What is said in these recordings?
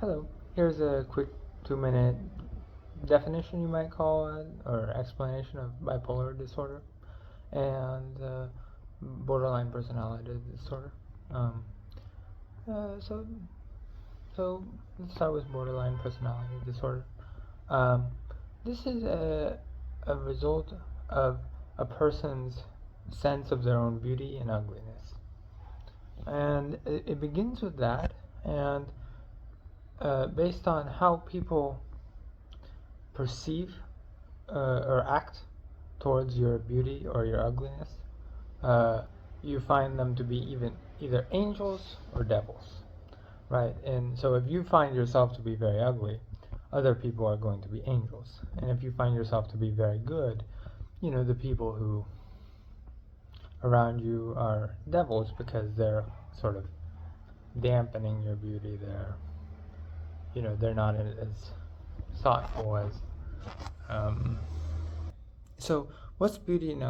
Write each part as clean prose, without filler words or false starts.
Hello, here's a quick 2 minute definition, you might call it, or explanation of bipolar disorder and borderline personality disorder. Um, uh, so, so let's start with borderline personality disorder. Um, this is a result of a person's sense of their own beauty and ugliness. And it begins with that, and based on how people perceive or act towards your beauty or your ugliness, uh, you find them to be either angels or devils, right? And so if you find yourself to be very ugly, other people are going to be angels. And if you find yourself to be very good, the people who around you are devils because they're sort of dampening your beauty. They're not as thoughtful as um, So, what's beauty and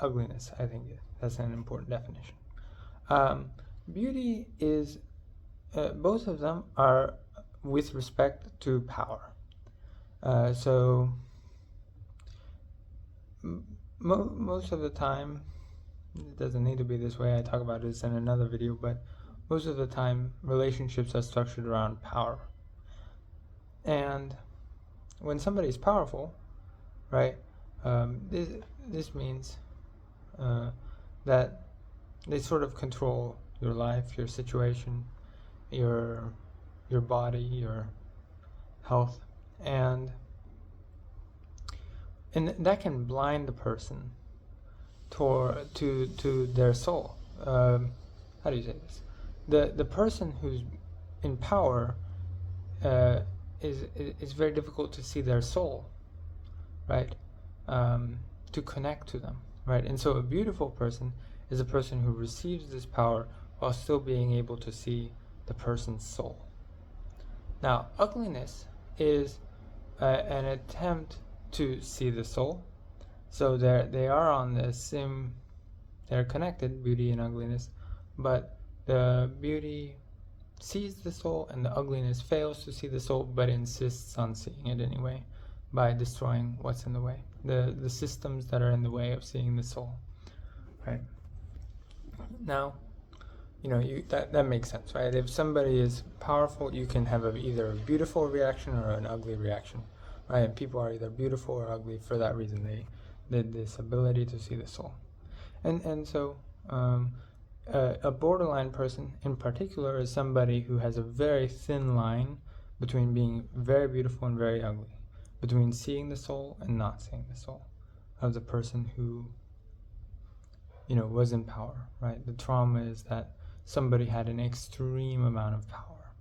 ugliness? I think that's an important definition. Beauty is, both of them are with respect to power. So, most of the time, it doesn't need to be this way. I talk about this in another video, but most of the time, relationships are structured around power. And when somebody's powerful, right, this means that they sort of control your life, your situation, your body, your health, and that can blind the person to their soul. How do you say this? The person who's in power is very difficult to see their soul, right? To connect to them, right? And so a beautiful person is a person who receives this power while still being able to see the person's soul. Now, ugliness is an attempt to see the soul. So they are on the same, they're connected, beauty and ugliness, but the beauty sees the soul and the ugliness fails to see the soul but insists on seeing it anyway by destroying what's in the way, the systems that are in the way of seeing the soul, right? Now, that makes sense, right? If somebody is powerful, you can have either a beautiful reaction or an ugly reaction, right? And people are either beautiful or ugly for that reason. They this ability to see the soul, and so a borderline person in particular is somebody who has a very thin line between being very beautiful and very ugly, between seeing the soul and not seeing the soul of the person who was in power, right? The trauma is that somebody had an extreme amount of power,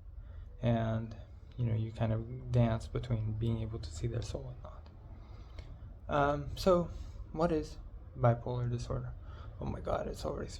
and you kind of dance between being able to see their soul and not. So what is bipolar disorder? Oh my god, it's already